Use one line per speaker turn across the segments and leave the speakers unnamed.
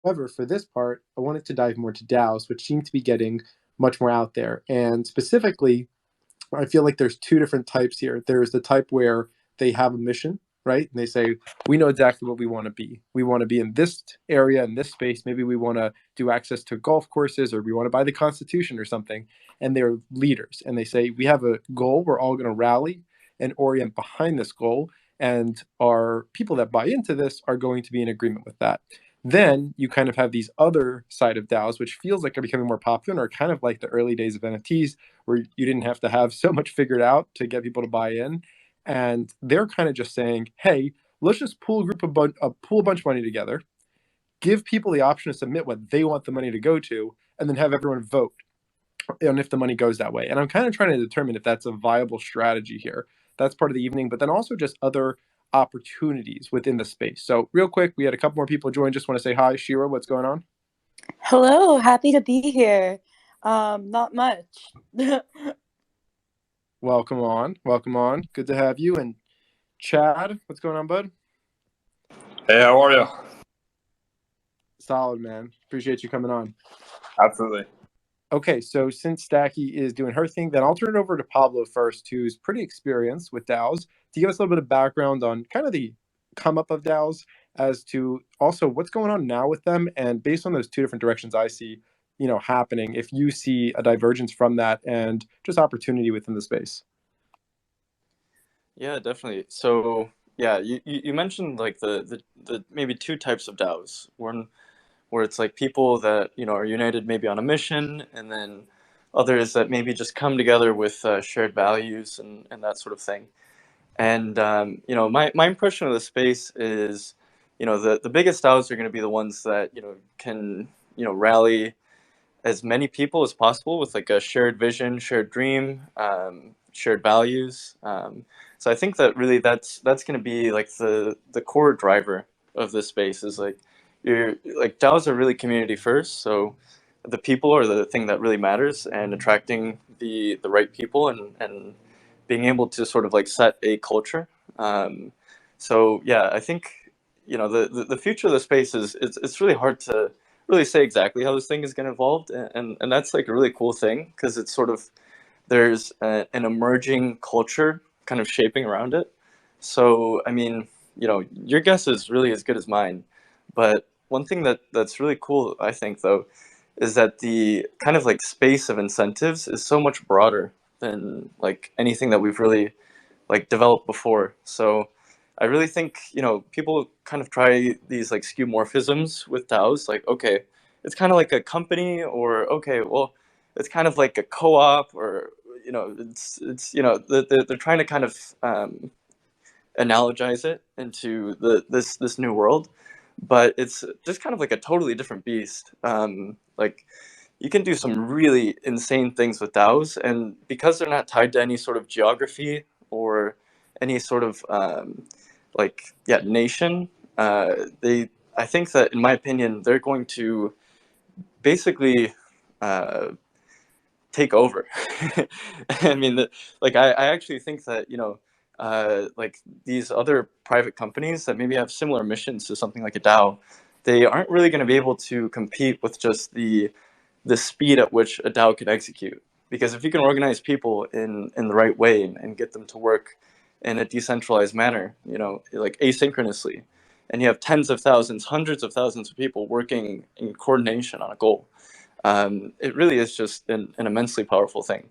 However, for this part, I wanted to dive more to DAOs, which seem to be getting much more out there. And specifically, I feel like there's two different types here. There's the type where they have a mission, right? And they say, we know exactly what we want to be. We want to be in this area, in this space. Maybe we want to do access to golf courses, or we want to buy the Constitution or something. And they're leaders. And they say, we have a goal. We're all going to rally and orient behind this goal. And our people that buy into this are going to be in agreement with that. Then you kind of have these other side of DAOs, which feels like are becoming more popular, or kind of like the early days of NFTs, where you didn't have to have so much figured out to get people to buy in. And they're kind of just saying, hey, let's just pool a bunch of money together, give people the option to submit what they want the money to go to, and then have everyone vote on if the money goes that way. And I'm kind of trying to determine if that's a viable strategy here. That's part of the evening, but then also just other opportunities within the space. So real quick, we had a couple more people join. Just want to say hi, Shira, what's going on?
Hello, happy to be here. Not much.
Welcome on. Welcome on. Good to have you. And Chad, what's going on, bud?
Hey, how are you?
Solid, man. Appreciate you coming on.
Absolutely.
Okay, so since Stacky is doing her thing, then I'll turn it over to Pablo first, who's pretty experienced with DAOs, to give us a little bit of background on kind of the come up of DAOs, as to also what's going on now with them, and based on those two different directions I see, happening, if you see a divergence from that and just opportunity within the space.
Yeah, definitely. So yeah, you mentioned like the maybe two types of DAOs. One where it's like people that are united maybe on a mission, and then others that maybe just come together with shared values and that sort of thing. And my impression of the space is, the biggest DAOs are going to be the ones that can rally as many people as possible with like a shared vision, shared dream, shared values. So I think that really that's going to be like the core driver of this space is like you're like DAOs are really community first. So the people are the thing that really matters, and attracting the right people and being able to sort of like set a culture. So yeah, I think the future of the space is it's really hard to really say exactly how this thing is going to evolve, and that's like a really cool thing because it's sort of there's an emerging culture kind of shaping around it. So I mean, your guess is really as good as mine, but one thing that's really cool, I think, though, is that the kind of like space of incentives is so much broader than like anything that we've really like developed before. So I really think people kind of try these like skeuomorphisms with DAOs. Like, okay, it's kind of like a company, or okay, well, it's kind of like a co-op, or it's they're trying to kind of analogize it into this new world, but it's just kind of like a totally different beast. Like you can do some really insane things with DAOs, and because they're not tied to any sort of geography or any sort of nation, they I think that in my opinion they're going to basically uh, take over. I mean, I actually think that like these other private companies that maybe have similar missions to something like a DAO, they aren't really going to be able to compete with just the speed at which a DAO can execute. Because if you can organize people in the right way and get them to work in a decentralized manner, like asynchronously, and you have tens of thousands, hundreds of thousands of people working in coordination on a goal, it really is just an immensely powerful thing.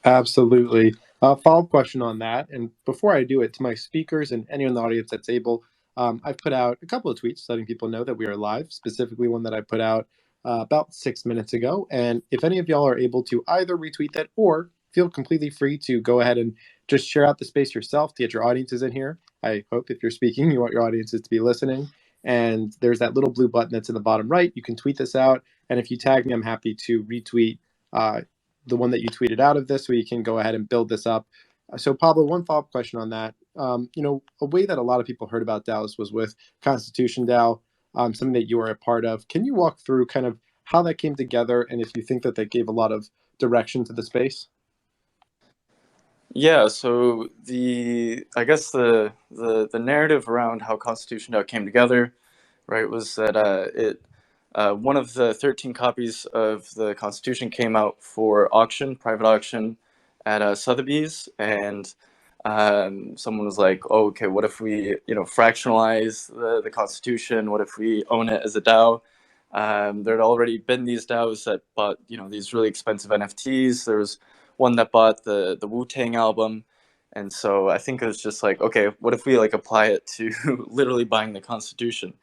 Absolutely. Follow-up question on that. And before I do it, to my speakers and anyone in the audience that's able, I've put out a couple of tweets letting people know that we are live, specifically one that I put out about 6 minutes ago. And if any of y'all are able to either retweet that or feel completely free to go ahead and just share out the space yourself to get your audiences in here. I hope if you're speaking, you want your audiences to be listening. And there's that little blue button that's in the bottom right. You can tweet this out. And if you tag me, I'm happy to retweet the one that you tweeted out of this, so you can go ahead and build this up. So Pablo, one follow-up question on that. A way that a lot of people heard about DAOs was with Constitution DAO, something that you were a part of. Can you walk through kind of how that came together, and if you think that gave a lot of direction to the space?
Yeah, so I guess the narrative around how Constitution DAO came together right, was that one of the 13 copies of the Constitution came out for auction, private auction, at Sotheby's, and someone was like, "Oh, okay, what if we, fractionalize the Constitution? What if we own it as a DAO?" There had already been these DAOs that bought, these really expensive NFTs. There was one that bought the Wu Tang album, and so I think it was just like, okay, what if we like apply it to literally buying the Constitution?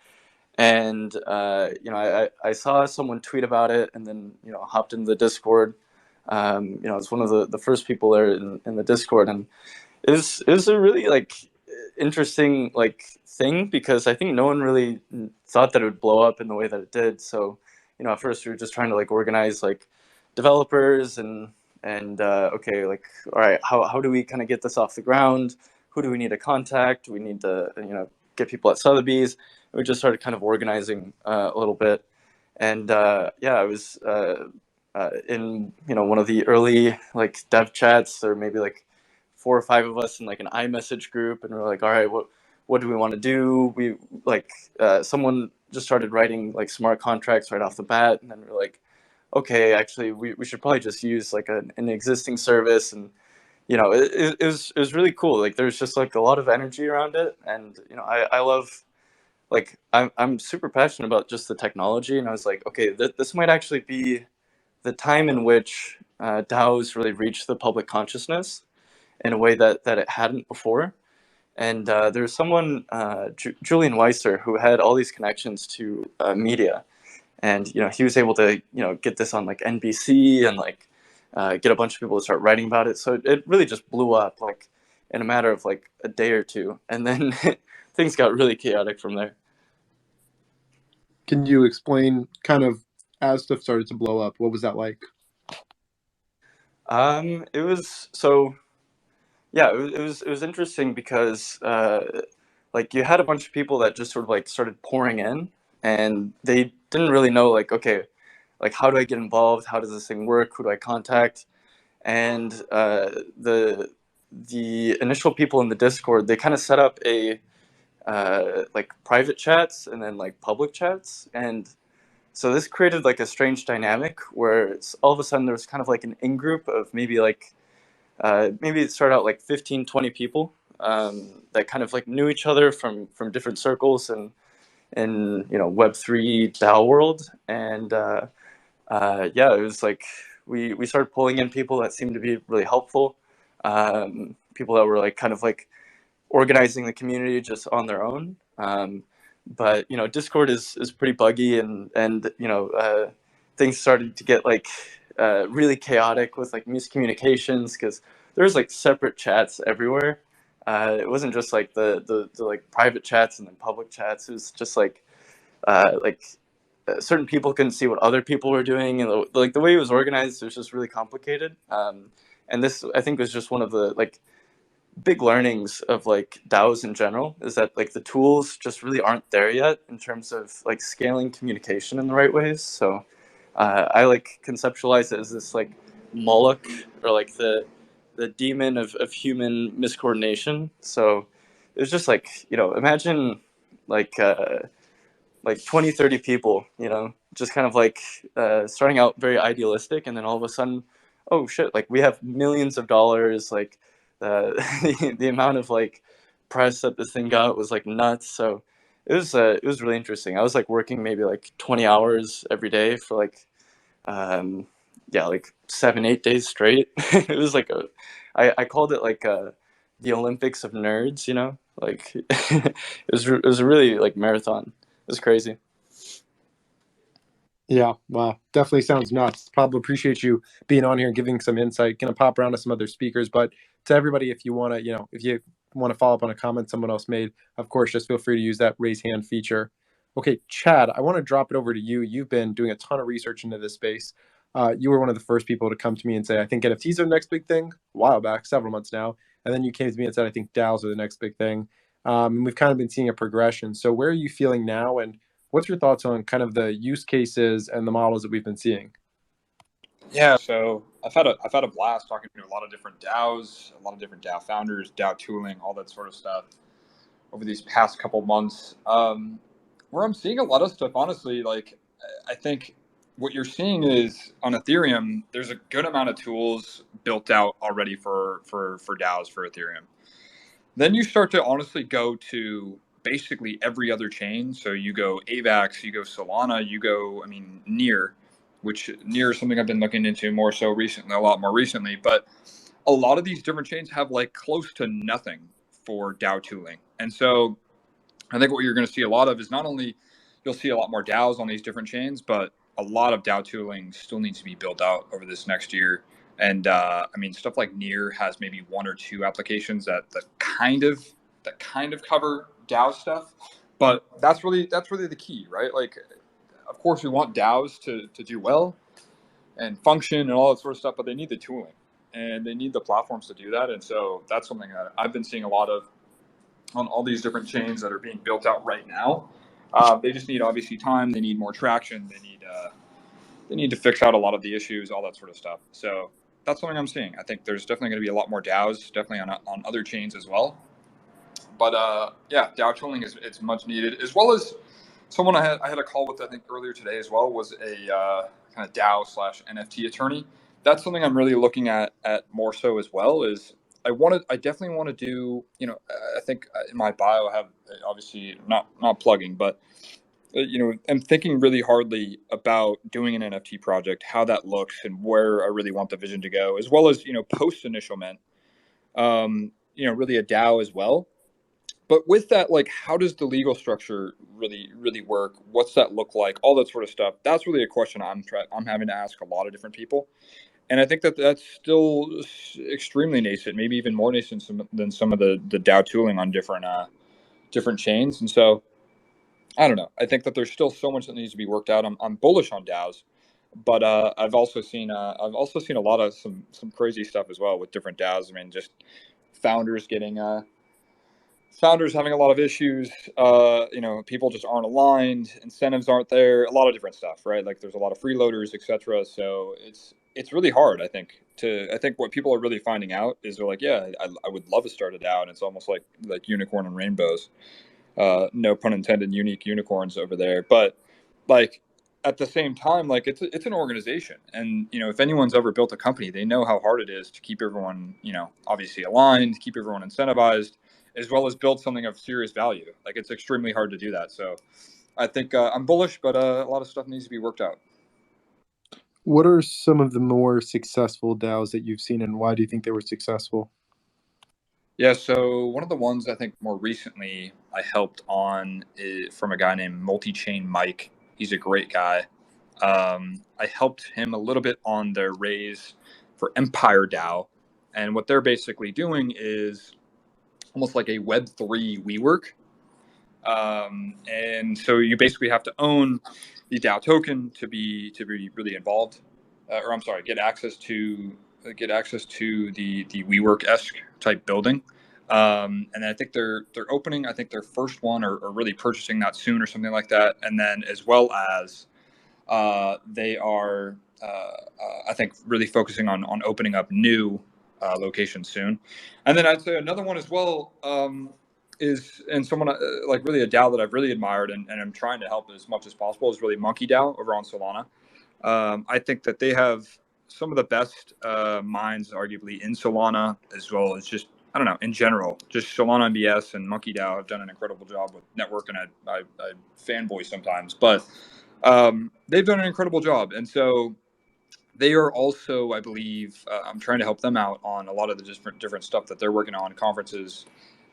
And I saw someone tweet about it, and then hopped into the Discord. It's one of the first people there in the Discord, and it was a really like interesting like thing, because I think no one really thought that it would blow up in the way that it did. So at first we were just trying to like organize like developers and okay, like, all right, how do we kind of get this off the ground? Who do we need to contact? We need to get people at Sotheby's. We just started kind of organizing a little bit, and yeah, I was in one of the early like dev chats. There were maybe like 4 or 5 of us in like an iMessage group, and we're like, all right, what do we want to do? We like someone just started writing like smart contracts right off the bat, and then we're like, okay, actually, we should probably just use like an existing service. And it was really cool. Like there's just like a lot of energy around it, and I love, like, I'm super passionate about just the technology, and I was like, okay, this might actually be the time in which DAOs really reach the public consciousness in a way that it hadn't before. And there's someone, Julian Weiser, who had all these connections to media, and he was able to get this on like NBC, and like get a bunch of people to start writing about it. So it really just blew up like in a matter of like a day or two, and then things got really chaotic from there.
Can you explain kind of as stuff started to blow up, what was that like?
It was so yeah, it was interesting because like you had a bunch of people that just sort of like started pouring in, and they didn't really know like, okay, like how do I get involved? How does this thing work? Who do I contact? And the initial people in the Discord, they kind of set up a like private chats and then like public chats, and so this created like a strange dynamic where all of a sudden there was kind of like an in group of maybe like maybe it started out like 15, 20 people that kind of like knew each other from different circles and in Web3 DAO world. And yeah, it was like we started pulling in people that seemed to be really helpful, people that were like kind of like organizing the community just on their own. But Discord is pretty buggy, and things started to get like really chaotic with like miscommunications, because there's like separate chats everywhere. It wasn't just like the like private chats and then public chats. It was just like certain people couldn't see what other people were doing, and like the way it was organized was just really complicated. And this, I think, was just one of the like big learnings of like DAOs in general, is that like the tools just really aren't there yet in terms of like scaling communication in the right ways. So I like conceptualize it as this like Moloch, or like the demon of human miscoordination. So it was just like, imagine like 20, 30 people, just kind of like starting out very idealistic, and then all of a sudden, oh shit, like we have millions of dollars. Like the amount of like press that this thing got was like nuts. So it was really interesting. I was like working maybe like 20 hours every day for like yeah, like 7, 8 days straight. It was like I called it like the Olympics of nerds, like it was a really like marathon. It was crazy.
Yeah, wow. Definitely sounds nuts. Pablo, appreciate you being on here and giving some insight. Gonna pop around to some other speakers, but to everybody, if you want to, if you want to follow up on a comment someone else made, of course, just feel free to use that raise hand feature. Okay, Chad, I want to drop it over to you. You've been doing a ton of research into this space. You were one of the first people to come to me and say, I think NFTs are the next big thing, a while back, several months now. And then you came to me and said, I think DAOs are the next big thing. And we've kind of been seeing a progression. So where are you feeling now? And what's your thoughts on kind of the use cases and the models that we've been seeing?
Yeah, so I've had a blast talking to a lot of different DAOs, a lot of different DAO founders, DAO tooling, all that sort of stuff over these past couple months. where I'm seeing a lot of stuff, honestly, like I think what you're seeing is on Ethereum, there's a good amount of tools built out already for DAOs for Ethereum. Then you start to honestly go to basically every other chain. So you go AVAX, you go Solana, you go, I mean, Near, which Near is something I've been looking into more so recently, a lot more recently. But a lot of these different chains have like close to nothing for DAO tooling. And so I think what you're going to see a lot of is not only you'll see a lot more DAOs on these different chains, but a lot of DAO tooling still needs to be built out over this next year. And I mean, stuff like Near has maybe one or two applications that kind of cover DAO stuff, but that's really the key, right? Like, of course, we want DAOs to do well and function and all that sort of stuff, but they need the tooling and they need the platforms to do that. And so that's something that I've been seeing a lot of on all these different chains that are being built out right now. They just need obviously time. They need more traction. They need to fix out a lot of the issues, all that sort of stuff. So that's something I'm seeing. I think there's definitely going to be a lot more DAOs, definitely on other chains as well. But yeah, DAO tooling it's much needed, as well as someone I had a call with I think earlier today as well was a kind of DAO / NFT attorney. That's something I'm really looking at more so as well. Is I definitely want to do, I think in my bio I have obviously not plugging, but I'm thinking really hardly about doing an NFT project, how that looks, and where I really want the vision to go, as well as post initial mint, really a DAO as well. But with that, like, how does the legal structure really work? What's that look like? All that sort of stuff. That's really a question I'm having to ask a lot of different people, and I think that that's still extremely nascent, maybe even more nascent than some of the DAO tooling on different chains. And so I don't know. I think that there's still so much that needs to be worked out. I'm bullish on DAOs, but I've also seen a lot of some crazy stuff as well with different DAOs. I mean, just founders getting founders having a lot of issues. People just aren't aligned. Incentives aren't there. A lot of different stuff, right? Like there's a lot of freeloaders, etc. So it's really hard. I think what people are really finding out is they're like, yeah, I would love to start a DAO, and it's almost like unicorn and rainbows. No pun intended, unique unicorns over there. But like at the same time, like it's an organization, and if anyone's ever built a company, they know how hard it is to keep everyone obviously aligned, keep everyone incentivized, as well as build something of serious value. Like it's extremely hard to do that. So I think I'm bullish, but a lot of stuff needs to be worked out.
What are some of the more successful DAOs that you've seen, and why do you think they were successful?
Yeah, so one of the ones I think more recently I helped on is from a guy named Multi-Chain Mike. He's a great guy. I helped him a little bit on their raise for Empire DAO. And what they're basically doing is almost like a Web3 WeWork. And so you basically have to own the DAO token to be really involved, or I'm sorry, get access to the WeWork-esque type building. And then I think they're opening, I think their first one or really purchasing that soon or something like that. And then as well as they are, I think, really focusing on opening up new locations soon. And then I'd say another one as well is, and someone like really a DAO that I've really admired and I'm trying to help as much as possible is really Monkey DAO over on Solana. I think that they have some of the best minds, arguably, in Solana, as well as just, I don't know, in general, just Solana MBS and Monkey DAO have done an incredible job with network, and I fanboy sometimes, but they've done an incredible job. And so they are also, I believe, I'm trying to help them out on a lot of the different stuff that they're working on, conferences,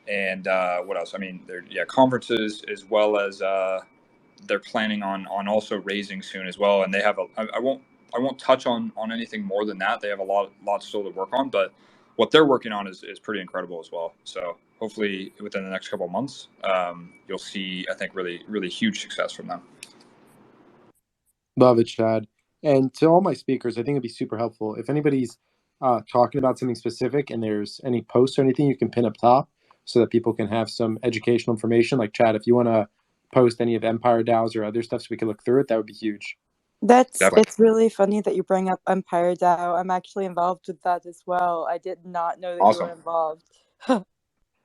and what else? I mean, conferences, as well as they're planning on also raising soon as well. And they have I won't touch on anything more than that. They have a lot still to work on, but what they're working on is pretty incredible as well. So hopefully within the next couple of months, you'll see, I think, really huge success from them.
Love it, Chad. And to all my speakers, I think it'd be super helpful if anybody's talking about something specific and there's any posts or anything you can pin up top so that people can have some educational information. Like Chad, if you want to post any of Empire DAOs or other stuff so we can look through it, that would be huge.
It's really funny that you bring up Empire DAO. I'm actually involved with that as well. I did not know that you were involved.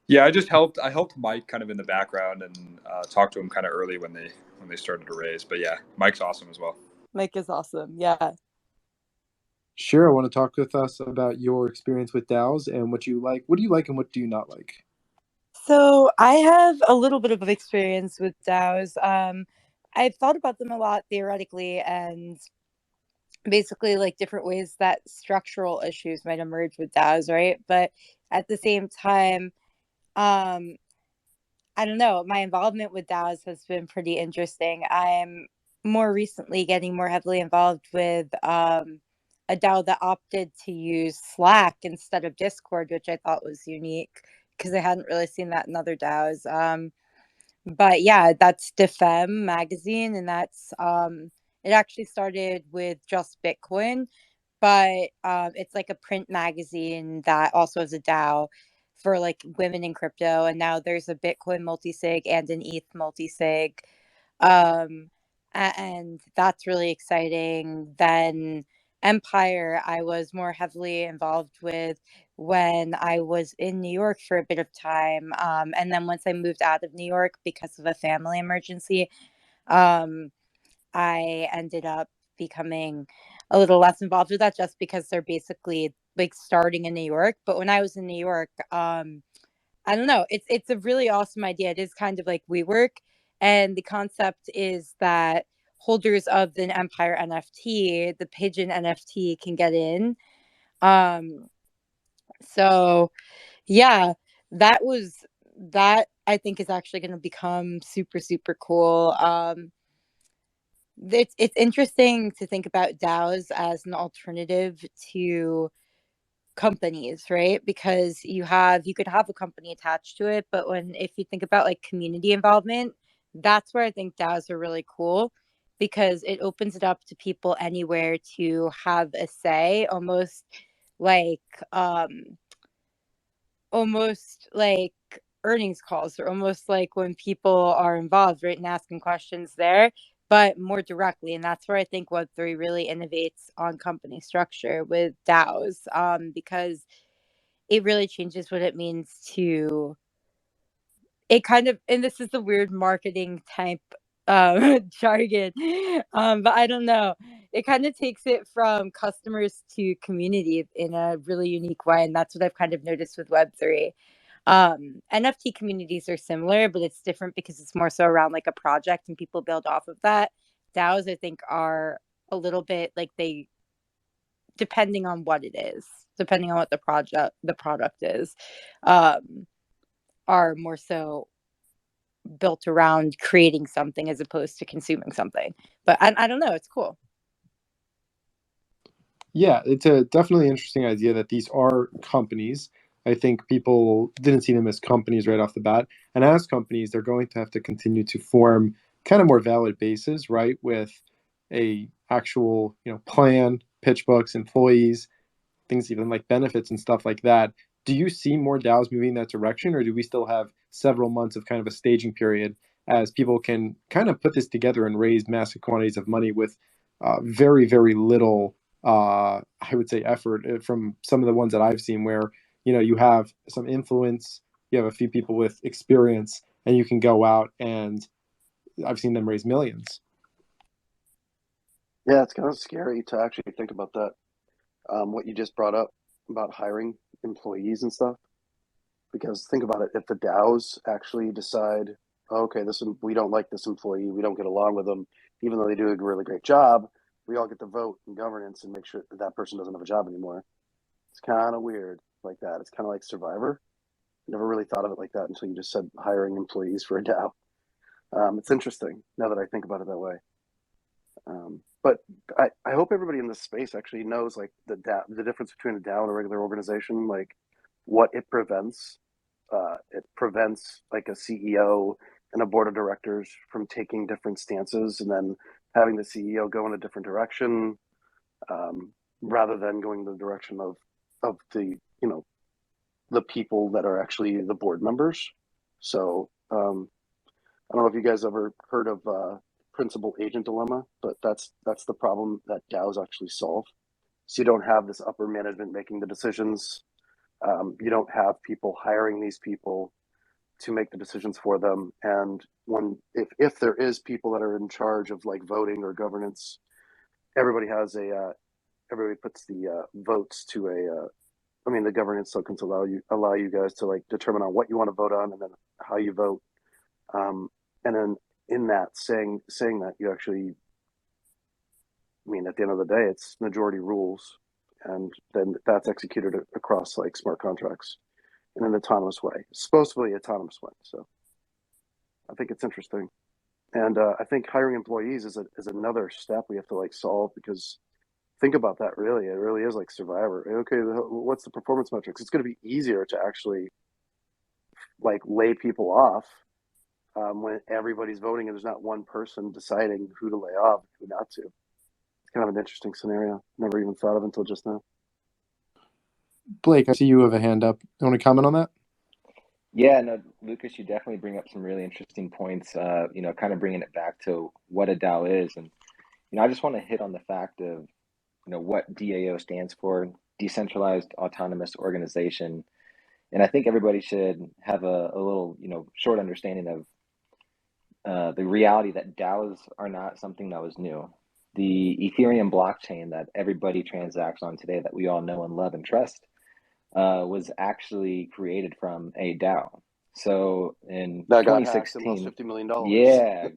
Yeah, I helped Mike kind of in the background and talked to him kind of early when they started to raise. But yeah, Mike's awesome as well.
Mike is awesome. Yeah.
Sure, I want to talk with us about your experience with DAOs and what you like. What do you like and what do you not like?
So I have a little bit of experience with DAOs. I've thought about them a lot theoretically and basically like different ways that structural issues might emerge with DAOs, right? But at the same time, um, I don't know, my involvement with DAOs has been pretty interesting. I'm more recently getting more heavily involved with a DAO that opted to use Slack instead of Discord, which I thought was unique because I hadn't really seen that in other DAOs. But yeah, that's Defem magazine, and that's it actually started with just Bitcoin, but it's like a print magazine that also has a DAO for like women in crypto, and now there's a Bitcoin multisig and an ETH multisig, um, and that's really exciting. Then Empire, I was more heavily involved with when I was in New York for a bit of time, and then once I moved out of New York because of a family emergency, um, I ended up becoming a little less involved with that just because they're basically like starting in New York. But when I was in New York, I don't know, it's a really awesome idea. It is kind of like WeWork, and the concept is that holders of the Empire NFT, the Pigeon NFT, can get in. Um, so yeah, that was that I think is actually going to become super super cool. It's interesting to think about DAOs as an alternative to companies, right? Because you could have a company attached to it, but when if you think about like community involvement, that's where I think DAOs are really cool because it opens it up to people anywhere to have a say, like um almost like earnings calls or almost like when people are involved, right, and asking questions there, but more directly. And that's where I think Web3 really innovates on company structure with DAOs, because it really changes what it means to it kind of, and this is the weird marketing type jargon, but I don't know, it kind of takes it from customers to community in a really unique way, and that's what I've kind of noticed with Web3. NFT communities are similar, but it's different because it's more so around like a project and people build off of that. DAOs I think are a little bit like they, depending on what it is, depending on what the product is, um are more so built around creating something as opposed to consuming something. But I don't know, it's cool.
Yeah, it's a definitely interesting idea that these are companies. I think people didn't see them as companies right off the bat. And as companies, they're going to have to continue to form kind of more valid bases, right? With a actual, plan, pitch books, employees, things even like benefits and stuff like that. Do you see more DAOs moving in that direction, or do we still have several months of kind of a staging period as people can kind of put this together and raise massive quantities of money with very, very little, I would say, effort from some of the ones that I've seen where, you have some influence, you have a few people with experience, and you can go out and I've seen them raise millions.
Yeah, it's kind of scary to actually think about that. What you just brought up about hiring employees and stuff. Because think about it, if the DAOs actually decide, oh, okay, we don't like this employee, we don't get along with them, even though they do a really great job, we all get to vote in governance and make sure that that person doesn't have a job anymore. It's kind of weird like that. It's kind of like Survivor. Never really thought of it like that until you just said hiring employees for a DAO. It's interesting now that I think about it that way. But I hope everybody in this space actually knows like the difference between a DAO and a regular organization, like what it prevents. It prevents like a CEO and a board of directors from taking different stances and then having the CEO go in a different direction, rather than going the direction of the people that are actually the board members. So I don't know if you guys ever heard of principal agent dilemma, but that's the problem that DAOs actually solve. So you don't have this upper management making the decisions. You don't have people hiring these people. to make the decisions for them. And if there is people that are in charge of like voting or governance, everybody has a everybody puts the votes to I mean, the governance tokens allow you guys to like determine on what you want to vote on and then how you vote. And then in that saying that you actually, I mean, at the end of the day, it's majority rules, and then that's executed across like smart contracts in an autonomous way, supposedly autonomous way. So I think it's interesting, and I think hiring employees is another step we have to like solve, because think about that. Really, it really is like Survivor. Okay, what's the performance metrics? It's going to be easier to actually like lay people off when everybody's voting and there's not one person deciding who to lay off, who not to. It's kind of an interesting scenario. Never even thought of until just now.
Blake, I see you have a hand up. You want to comment on that?
Yeah, no, Lucas, you definitely bring up some really interesting points, kind of bringing it back to what a DAO is. And, I just want to hit on the fact of, what DAO stands for, Decentralized Autonomous Organization. And I think everybody should have a little, short understanding of the reality that DAOs are not something that was new. The Ethereum blockchain that everybody transacts on today, that we all know and love and trust, was actually created from a DAO. So in
That got hacked and
2016,
lost $50 million.
yeah,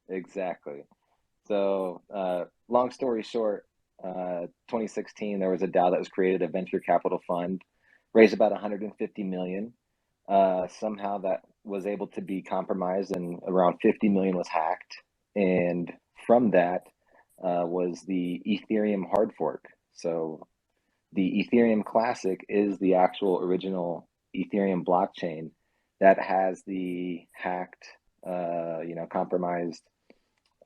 exactly. So long story short, 2016 there was a DAO that was created, a venture capital fund, raised about 150 million. Somehow that was able to be compromised, and around 50 million was hacked. And from that was the Ethereum hard fork. So the Ethereum Classic is the actual original Ethereum blockchain that has the hacked, compromised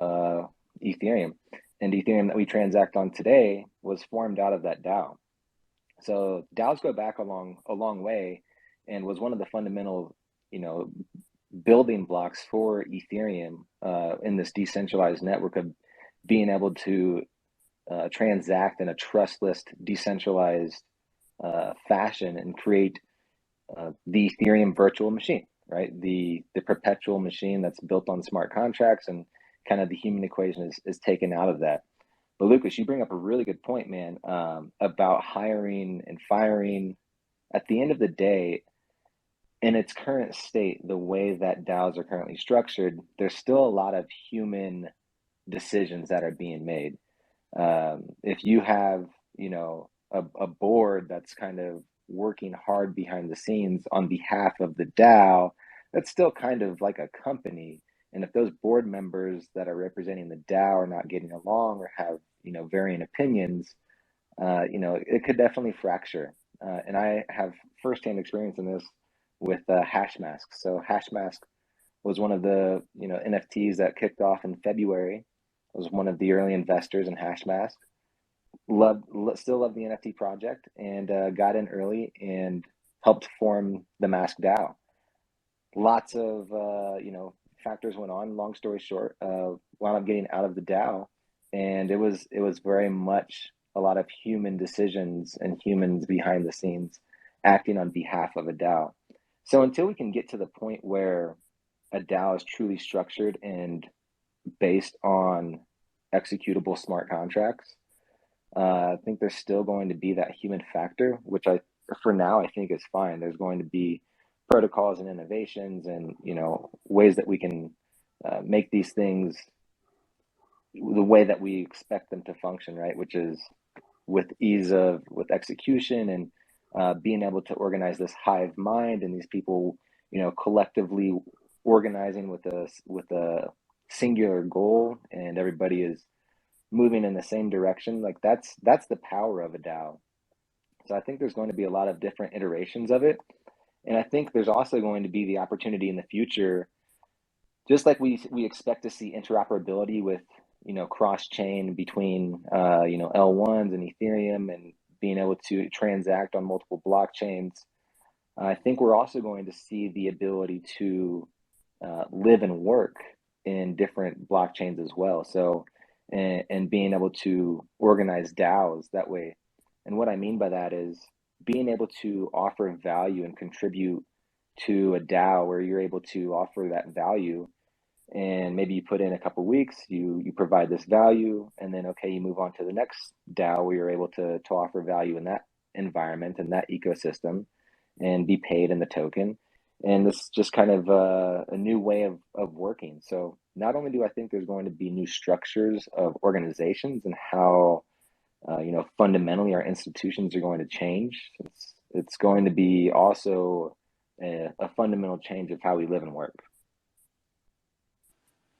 Ethereum. And Ethereum that we transact on today was formed out of that DAO. So DAOs go back a long way, and was one of the fundamental, building blocks for Ethereum in this decentralized network of being able to transact in a trustless, decentralized fashion and create the Ethereum virtual machine, right? The perpetual machine that's built on smart contracts, and kind of the human equation is taken out of that. But Lucas, you bring up a really good point, man, about hiring and firing. At the end of the day, in its current state, the way that DAOs are currently structured, there's still a lot of human decisions that are being made. If you have, a board that's kind of working hard behind the scenes on behalf of the DAO, that's still kind of like a company. And if those board members that are representing the DAO are not getting along or have, varying opinions, it could definitely fracture. And I have firsthand experience in this with Hashmask. So Hashmask was one of the, NFTs that kicked off in February. I was one of the early investors in Hashmask. Still love the NFT project, and got in early and helped form the Mask DAO. Lots of factors went on. Long story short, wound up getting out of the DAO, and it was very much a lot of human decisions and humans behind the scenes acting on behalf of a DAO. So until we can get to the point where a DAO is truly structured and based on executable smart contracts, I think there's still going to be that human factor, which for now, I think is fine. There's going to be protocols and innovations and, ways that we can make these things the way that we expect them to function, right? Which is with with execution, and being able to organize this hive mind, and these people, collectively organizing with a singular goal, and everybody is moving in the same direction. Like that's the power of a DAO. So I think there's going to be a lot of different iterations of it. And I think there's also going to be the opportunity in the future, just like we expect to see interoperability with, cross chain between, L1s and Ethereum, and being able to transact on multiple blockchains. I think we're also going to see the ability to live and work in different blockchains as well. So, and being able to organize DAOs that way. And what I mean by that is being able to offer value and contribute to a DAO where you're able to offer that value, and maybe you put in a couple weeks, you provide this value, and then okay, you move on to the next DAO where you're able to offer value in that environment and that ecosystem and be paid in the token. And this is just kind of a new way of working. So not only do I think there's going to be new structures of organizations and how fundamentally our institutions are going to change, it's going to be also a fundamental change of how we live and work.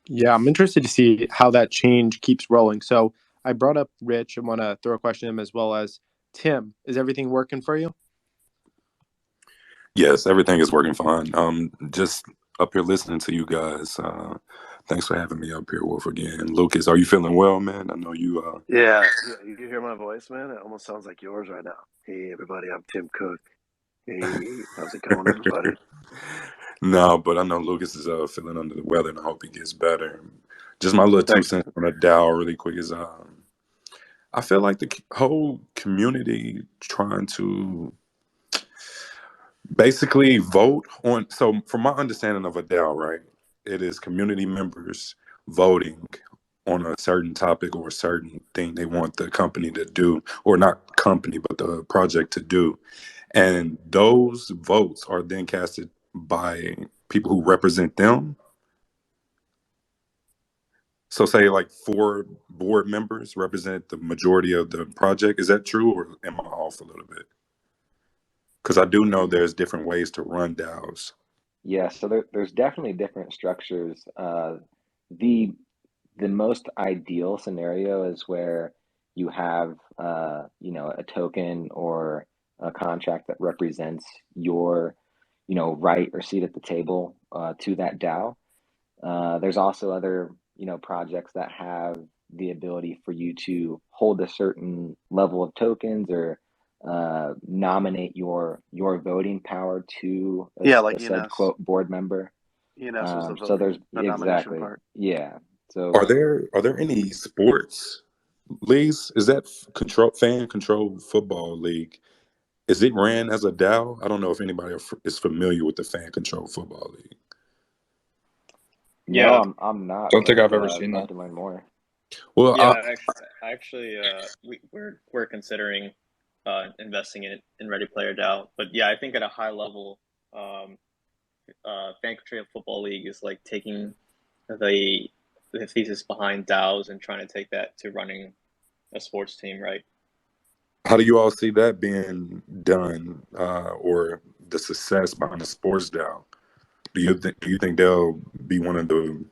Yeah, I'm interested to see how that change keeps rolling. So I brought up Rich and want to throw a question at him as well as Tim. Is everything working for you?
Yes, everything is working fine. Just up here listening to you guys. Thanks for having me up here, Wolf, again. Lucas, are you feeling well, man? I know you.
Yeah, you can hear my voice, man. It almost sounds like yours right now. Hey, everybody, I'm Tim Cook. Hey, how's it going, everybody?
No, but I know Lucas is feeling under the weather, and I hope he gets better. Just my little two
Thanks.
cents on a DAO, really quick, is I feel like the whole community trying to basically vote on. So, from my understanding of a DAO, right, it is community members voting on a certain topic or a certain thing they want the company to do, or not company, but the project to do. And those votes are then casted by people who represent them. So say like 4 board members represent the majority of the project. Is that true, or am I off a little bit? Because I do know there's different ways to run DAOs.
Yeah, so there's definitely different structures. The the most ideal scenario is where you have a token or a contract that represents your right or seat at the table to that DAO. There's also other projects that have the ability for you to hold a certain level of tokens or nominate your voting power to
Yeah, like
a said
ENS.
quote board member.
ENS was the
So
voting,
there's
the nomination
exactly,
part.
yeah. So
Are there any sports leagues? Is that fan controlled football league? Is it ran as a DAO? I don't know if anybody is familiar with the fan controlled football league.
no,
Yeah,
I'm not,
don't think
but
I've ever
I'd
seen
love
that.
to learn more.
Well,
Yeah, actually, we're considering investing in Ready Player DAO. But yeah, I think at a high level, um, Fan Control Football League is like taking the the thesis behind DAOs and trying to take that to running a sports team, right?
how do you all see that being done, or the success behind the sports DAO? Do you think they'll be one of the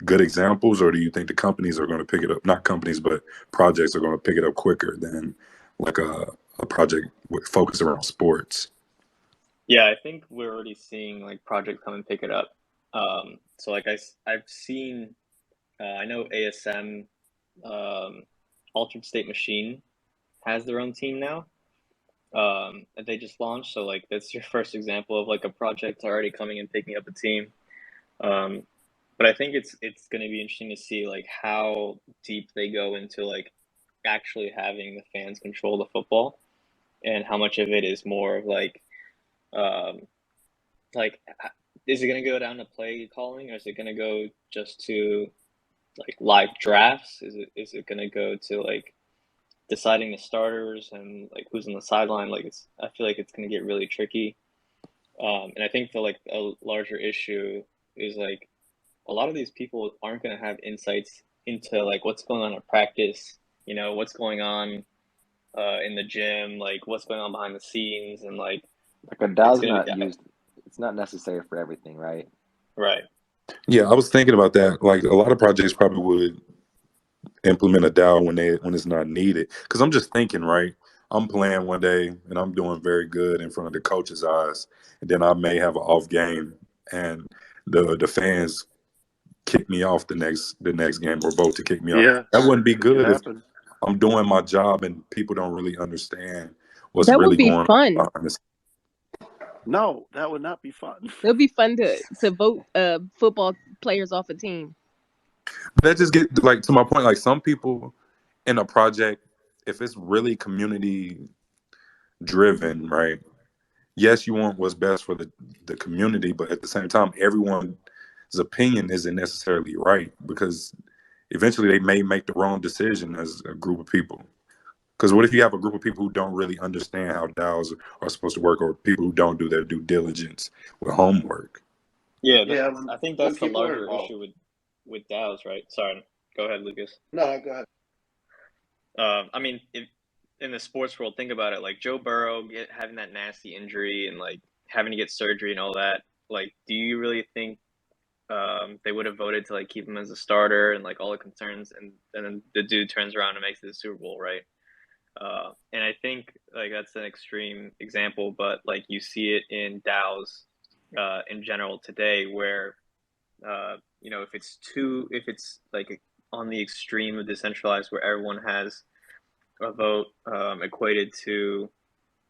good examples, or do you think the companies are going to pick it up? Not companies, but projects are going to pick it up quicker than like a project focused around sports?
Yeah, I think we're already seeing like projects come and pick it up. So like I've seen, I know ASM, Altered State Machine has their own team now. That they just launched. So like that's your first example of like a project already coming and picking up a team. Um, but I think it's going to be interesting to see like how deep they go into like actually having the fans control the football and how much of it is more of um, like is it going to go down to play calling or is it going to go just to like live drafts? Is it going to go to like deciding the starters and like who's on the sideline? Like I feel like it's going to get really tricky. And I think the like a larger issue is like a lot of these people aren't going to have insights into like what's going on at practice, what's going on in the gym, like what's going on behind the scenes, and like
Like a
it's
DAO's
going to be
not used, it's not necessary for everything, right?
right.
Yeah, I was thinking about that. Like a lot of projects probably would implement a DAO when it's not needed. Because I'm just thinking, right? I'm playing one day and I'm doing very good in front of the coach's eyes, and then I may have an off game, and the fans kick me off the next game or vote to kick me off.
Yeah,
That wouldn't be
it could
good if
happen.
I'm doing my job and people don't really understand what's
That would
really
be
going
fun.
on behind the.
No, that would not be fun.
It'll be fun to vote football players off a team.
That just get like to my point. Like some people in a project, if it's really community driven, right? yes, you want what's best for the community, but at the same time, everyone's opinion isn't necessarily right, because eventually they may make the wrong decision as a group of people. Because what if you have a group of people who don't really understand how DAOs are supposed to work, or people who don't do their due diligence with homework?
Yeah,
Yeah,
I think
when
that's the
people are
larger
involved.
issue with DAOs, right? Sorry, go ahead, Lucas.
No, go ahead.
I mean, if in the sports world, think about it. Like Joe Burrow having that nasty injury and like having to get surgery and all that. Like, do you really think they would have voted to like keep him as a starter and like all the concerns, and then the dude turns around and makes it to the Super Bowl, right? And I think like that's an extreme example, but like you see it in DAOs in general today, where if it's like on the extreme of decentralized, where everyone has a vote equated to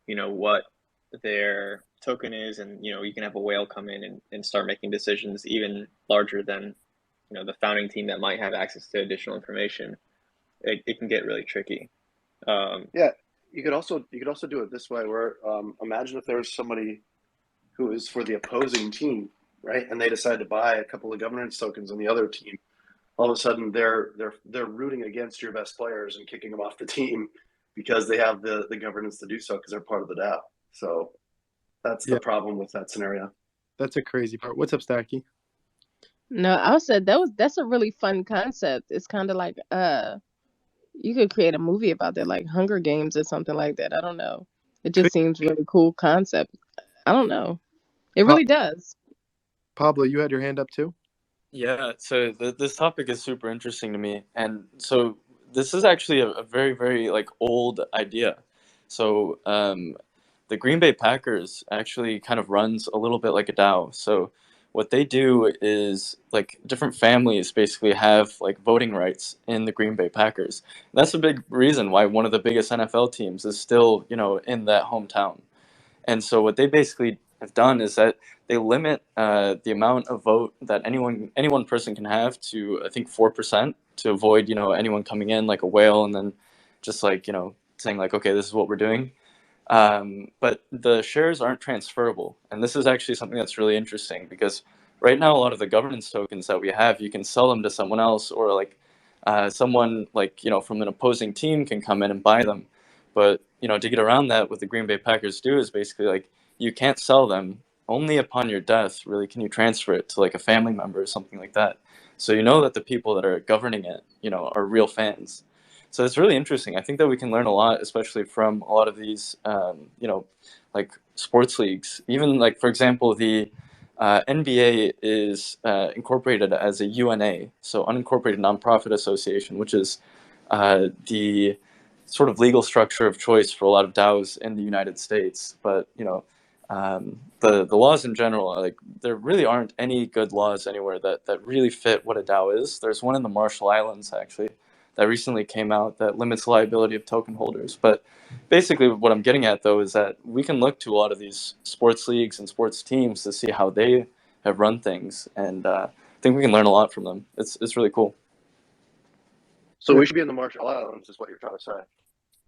what their token is, and you can have a whale come in and start making decisions even larger than the founding team that might have access to additional information. It can get really tricky.
Yeah, you could also do it this way, where imagine if there was somebody who is for the opposing team, right? And they decide to buy a couple of governance tokens on the other team. All of a sudden, they're rooting against your best players and kicking them off the team because they have the governance to do so because they're part of the DAO. So that's the
Yeah,
problem with that scenario.
that's a crazy part. What's up, Stacky?
No, I said that's a really fun concept. It's kind of like you could create a movie about that, like Hunger Games or something like that. I don't know. It
Could
just seems really cool concept. I don't know. It
Pa-
really does.
Pablo, you had your hand up too?
Yeah, so this topic is super interesting to me, and so this is actually a very, very like old idea. So the Green Bay Packers actually kind of runs a little bit like a DAO. So what they do is like different families basically have like voting rights in the Green Bay Packers. And that's a big reason why one of the biggest NFL teams is still, in that hometown. And so what they basically have done is that they limit the amount of vote that any one person can have to, I think, 4%, to avoid anyone coming in like a whale and then just like saying like, okay, this is what we're doing. But the shares aren't transferable, and this is actually something that's really interesting because right now a lot of the governance tokens that we have, you can sell them to someone else, or like someone like from an opposing team can come in and buy them. But to get around that, what the Green Bay Packers do is basically like you can't sell them. Only upon your death really can you transfer it to like a family member or something like that. So that the people that are governing it, are real fans. So it's really interesting. I think that we can learn a lot, especially from a lot of these, like sports leagues. Even like, for example, the NBA is incorporated as a UNA, so unincorporated nonprofit association, which is the sort of legal structure of choice for a lot of DAOs in the United States. But the laws in general, like there really aren't any good laws anywhere that really fit what a DAO is. There's one in the Marshall Islands actually that recently came out that limits liability of token holders. But basically, what I'm getting at though is that we can look to a lot of these sports leagues and sports teams to see how they have run things, and I think we can learn a lot from them. It's really cool.
So we should be in the Marshall Islands, is what you're trying to say.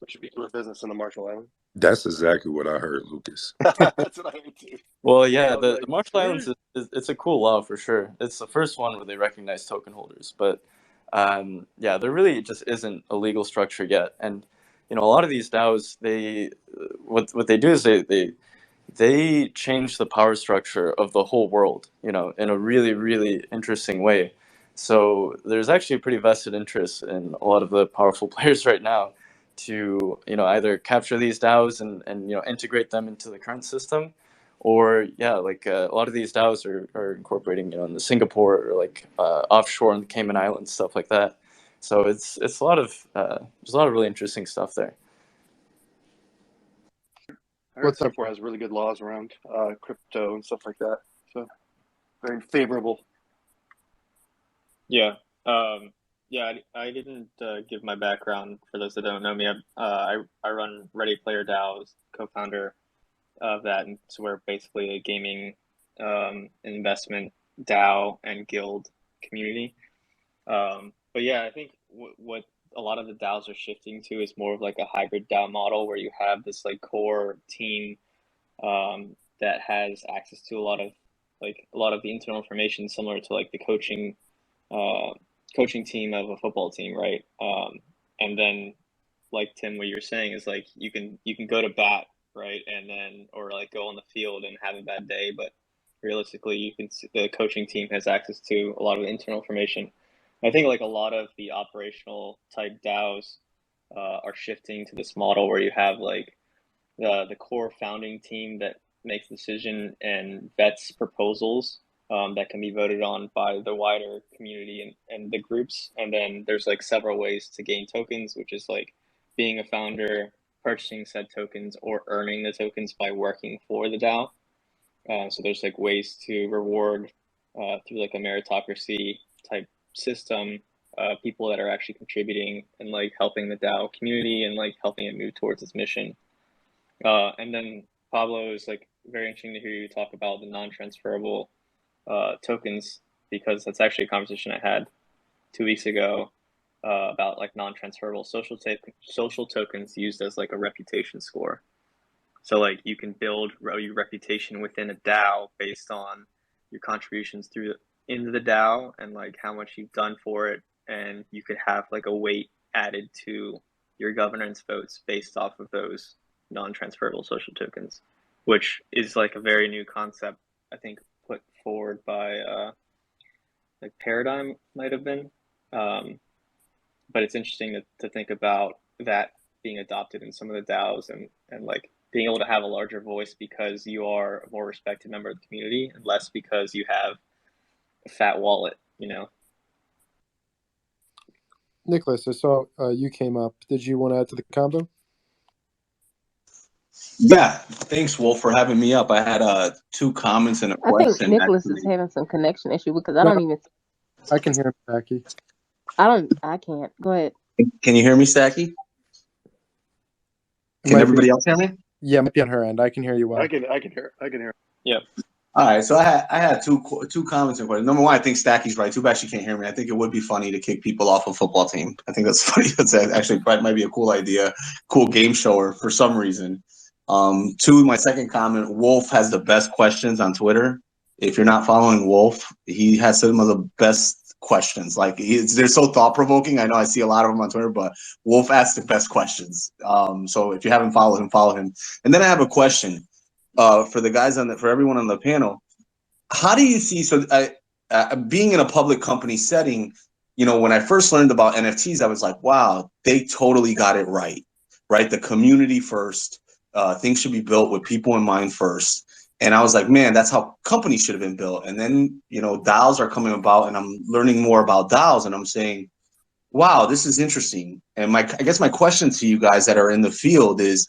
We should be doing business in the Marshall Islands.
That's exactly what I heard, Lucas.
That's what I heard too.
Well, yeah,
I was
the
like,
Marshall Islands it's a cool law for sure. It's the first one where they recognize token holders, but yeah, there really just isn't a legal structure yet. And a lot of these DAOs, they what they do is they change the power structure of the whole world, in a really, really interesting way. So there's actually a pretty vested interest in a lot of the powerful players right now to, either capture these DAOs and integrate them into the current system, or yeah, like a lot of these DAOs are incorporating, in the Singapore or like offshore in the Cayman Islands, stuff like that. So it's a lot of there's a lot of really interesting stuff there.
I heard
What's up?
Singapore has really good laws around crypto and stuff like that. So very favorable.
Yeah. Yeah, I didn't give my background for those that don't know me. I run Ready Player DAO, as co-founder of that, and so we're basically a gaming investment DAO and guild community. But yeah, I think what a lot of the DAOs are shifting to is more of like a hybrid DAO model where you have this like core team that has access to a lot of the internal information, similar to like the coaching team of a football team, right? And then, like Tim, what you're saying is like you can go to bat, right, and then or like go on the field and have a bad day, but realistically, the coaching team has access to a lot of the internal information. I think like a lot of the operational type DAOs are shifting to this model where you have like the core founding team that makes the decision and vets proposals that can be voted on by the wider community and the groups. And then there's like several ways to gain tokens, which is like being a founder, purchasing said tokens, or earning the tokens by working for the DAO. So there's like ways to reward through like a meritocracy type system, people that are actually contributing and like helping the DAO community and like helping it move towards its mission. And then Pablo, is like very interesting to hear you talk about the non-transferable tokens, because that's actually a conversation I had 2 weeks ago about like non-transferable social tokens used as like a reputation score. So like you can build your reputation within a DAO based on your contributions into the DAO and like how much you've done for it, and you could have like a weight added to your governance votes based off of those non-transferable social tokens, which is like a very new concept, I think, put forward by like Paradigm might have been. But it's interesting to think about that being adopted in some of the DAOs and like being able to have a larger voice because you are a more respected member of the community and less because you have a fat wallet, you know?
Nicholas, I saw you came up. Did you want to add to the combo?
Yeah, thanks, Wolf, for having me up. I had 2 comments and a
I think
question.
Nicholas
Actually,
is having some connection issue because I
No,
don't even.
I can hear him, Becky.
I can't. Go ahead.
can you hear me, Stacky?
It
Can
might
everybody
be,
else hear me?
yeah, it might be on her end. I can hear you well.
I can hear.
Yeah.
All right, so I had two comments and questions. Number one, I think Stacky's right. Too bad she can't hear me. I think it would be funny to kick people off a football team. I think that's funny. That's actually might be a cool idea, cool game shower for some reason. Two, my second comment, Wolf has the best questions on Twitter. If you're not following Wolf, he has some of the best questions. Like they're so thought provoking. I know I see a lot of them on Twitter, but Wolf asks the best questions. So if you haven't followed him, follow him. And then I have a question. For the guys for everyone on the panel, how do you see, being in a public company setting, when I first learned about NFTs, I was like, wow, they totally got it right? The community first, things should be built with people in mind first. And I was like, man, that's how companies should have been built. And then, DAOs are coming about and I'm learning more about DAOs and I'm saying, wow, this is interesting. And I guess my question to you guys that are in the field is,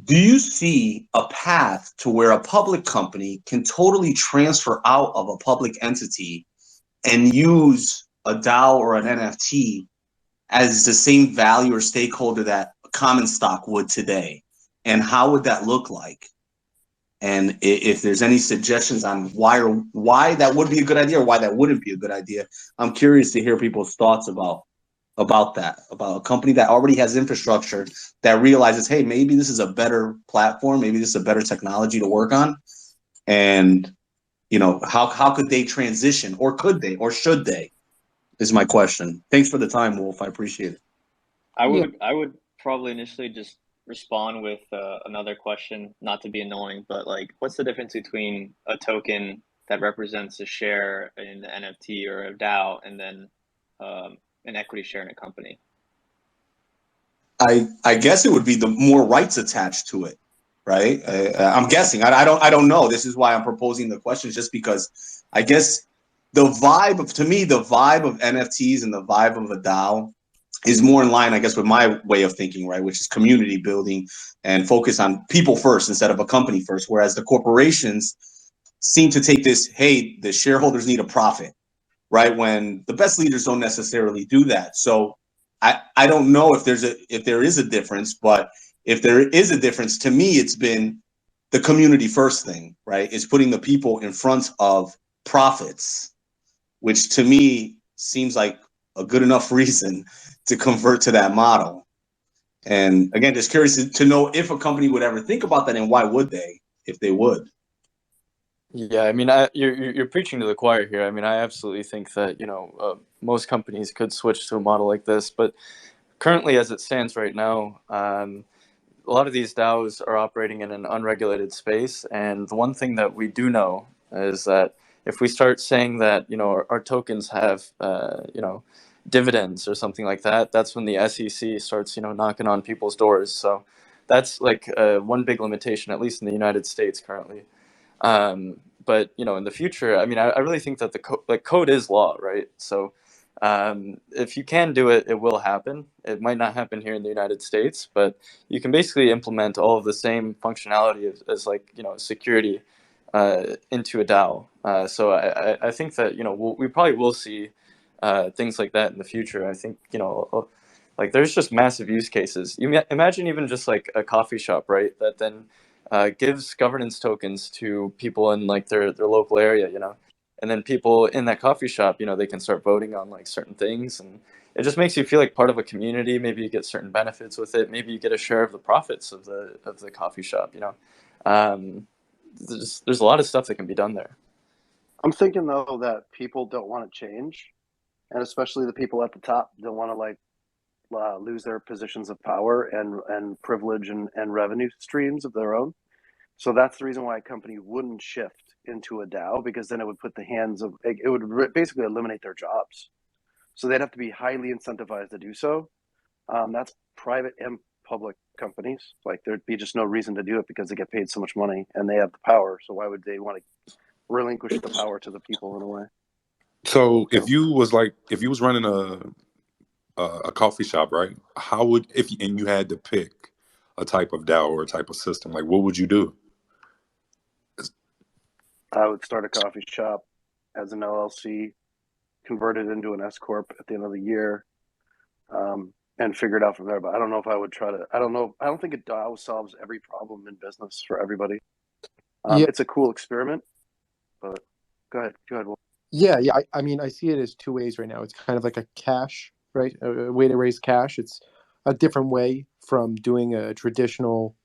do you see a path to where a public company can totally transfer out of a public entity and use a DAO or an NFT as the same value or stakeholder that common stock would today? And how would that look like? And if there's any suggestions on why that would be a good idea or why that wouldn't be a good idea, I'm curious to hear people's thoughts about that, about a company that already has infrastructure that realizes, hey, maybe this is a better platform, maybe this is a better technology to work on. And, how could they transition, or could they, or should they, is my question. Thanks for the time, Wolf. I appreciate it.
I would probably initially just respond with another question, not to be annoying, but like, what's the difference between a token that represents a share in the NFT or a DAO and then an equity share in a company?
I guess it would be the more rights attached to it, right? I'm guessing. I don't know. This is why I'm proposing the questions, just because I guess the vibe of NFTs and the vibe of a DAO is more in line, I guess, with my way of thinking, right? Which is community building and focus on people first instead of a company first. Whereas the corporations seem to take this, hey, the shareholders need a profit, right? When the best leaders don't necessarily do that. So I don't know if there is a difference, but if there is a difference, to me, it's been the community first thing, right? It's putting the people in front of profits, which to me seems like a good enough reason to convert to that model. And again, just curious to know if a company would ever think about that, and why would they? if they would.
Yeah, I mean, you're preaching to the choir here. I mean, I absolutely think that most companies could switch to a model like this, but currently, as it stands right now, a lot of these DAOs are operating in an unregulated space, and the one thing that we do know is that if we start saying that our tokens have dividends or something like that, that's when the SEC starts knocking on people's doors. So that's like one big limitation, at least in the United States currently. But in the future, I mean, I really think that the code is law, right? So if you can do it, it will happen. It might not happen here in the United States, but you can basically implement all of the same functionality as like security into a DAO. So I think that we probably will see things like that in the future. I think like there's just massive use cases. Imagine even just like a coffee shop, right? That then gives governance tokens to people in like their local area, and then people in that coffee shop, they can start voting on like certain things, and it just makes you feel like part of a community. Maybe you get certain benefits with it. Maybe you get a share of the profits of the coffee shop. Um, there's a lot of stuff that can be done there.
I'm thinking though that people don't want to change, and especially the people at the top don't want to like lose their positions of power and privilege and revenue streams of their own. So that's the reason why a company wouldn't shift into a DAO, because then it would put the hands of it would basically eliminate their jobs. So they'd have to be highly incentivized to do so. That's private and public companies. Like there'd be just no reason to do it because they get paid so much money and they have the power. So why would they want to relinquish the power to the people in a way?
So if you was running a coffee shop, right? How would and you had to pick a type of DAO or a type of system, like what would you do?
I would start a coffee shop as an LLC, convert it into an S corp at the end of the year, and figure it out from there. But I don't know if I would try to. I don't know. I don't think a DAO solves every problem in business for everybody.
Yeah,
It's a cool experiment, but go ahead. Go ahead. Will.
yeah. I mean, I see it as two ways right now. It's kind of like a cash, right? A way to raise cash. It's a different way from doing a traditional,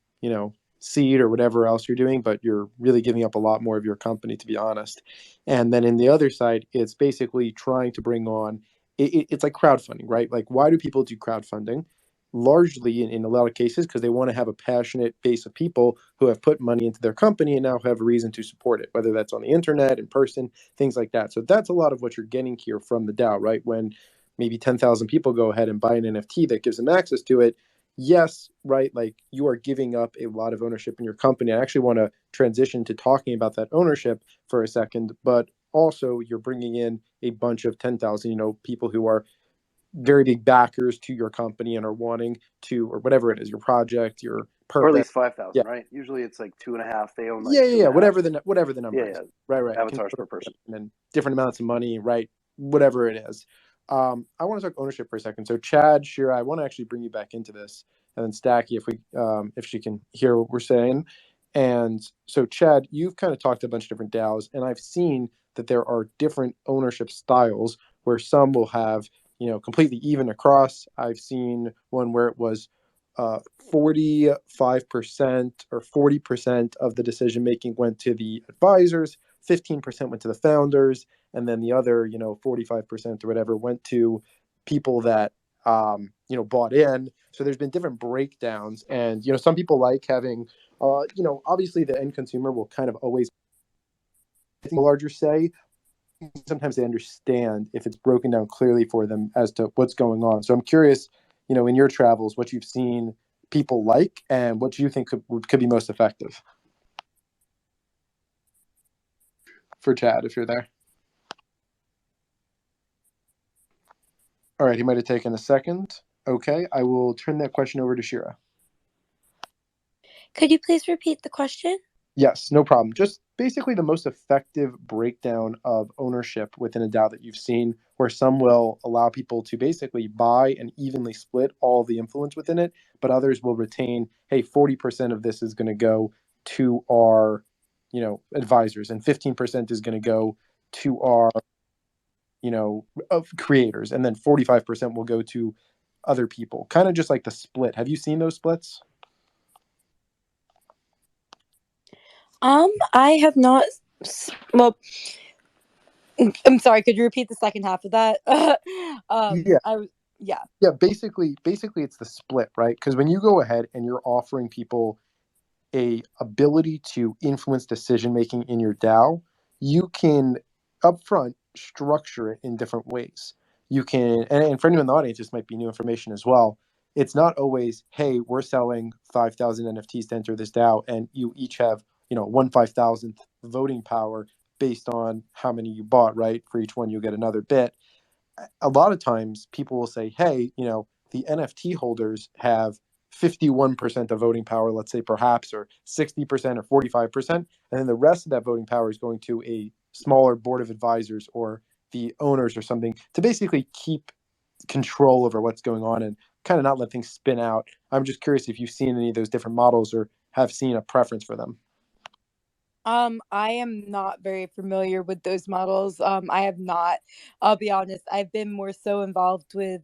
seed or whatever else you're doing, but you're really giving up a lot more of your company, to be honest. And then in the other side, it's basically trying to bring on. It's like crowdfunding, right? Like, why do people do crowdfunding? Largely, in a lot of cases, because they want to have a passionate base of people who have put money into their company and now have a reason to support it, whether that's on the internet, in person, things like that. So that's a lot of what you're getting here from the DAO, right? When maybe 10,000 people go ahead and buy an NFT that gives them access to it. Yes, right. Like you are giving up a lot of ownership in your company. I actually want to transition to talking about that ownership for a second, but also you're bringing in a bunch of 10,000, people who are very big backers to your company and are wanting to, or whatever it is, your project, your
Or at
purpose.
least 5,000,
Yeah.
right? Usually it's like 2.5. They own like
Yeah.
2.5.
Whatever the number
Yeah,
is. Right.
avatars per person.
And then different amounts of money, right? Whatever it is. I want to talk ownership for a second. So Chad, Shira, I want to actually bring you back into this, and then Stacky, if she can hear what we're saying. And so Chad, you've kind of talked to a bunch of different DAOs, and I've seen that there are different ownership styles where some will have completely even across. I've seen one where it was 45% or 40% of the decision making went to the advisors, 15% went to the founders, and then the other 45% or whatever went to people that bought in. So there's been different breakdowns, and some people like having obviously the end consumer will kind of always, I think, a larger say. Sometimes they understand if it's broken down clearly for them as to what's going on. So I'm curious, in your travels, what you've seen people like and what you think could be most effective. For Chad, if you're there. All right, he might have taken a second. Okay, I will turn that question over to Shira.
Could you please repeat the question?
Yes, no problem. Just basically the most effective breakdown of ownership within a DAO that you've seen, where some will allow people to basically buy and evenly split all the influence within it, but others will retain, hey, 40% of this is going to go to our, advisors, and 15% is going to go to our, of creators, and then 45% will go to other people. Kind of just like the split. Have you seen those splits?
I have not. Well, I'm sorry. Could you repeat the second half of that?
Yeah,
I was. Yeah.
yeah. Basically, it's the split, right? Because when you go ahead and you're offering people a ability to influence decision making in your DAO, you can upfront structure it in different ways. You can, and for anyone in the audience, this might be new information as well. It's not always, hey, we're selling 5,000 NFTs to enter this DAO, and you each have, 1/5000th voting power based on how many you bought, right? For each one, you get another bit. A lot of times people will say, hey, the NFT holders have 51% of voting power, let's say perhaps, or 60% or 45%. And then the rest of that voting power is going to a smaller board of advisors or the owners or something to basically keep control over what's going on and kind of not let things spin out. I'm just curious if you've seen any of those different models or have seen a preference for them.
I am not very familiar with those models. I have not. I'll be honest. I've been more so involved with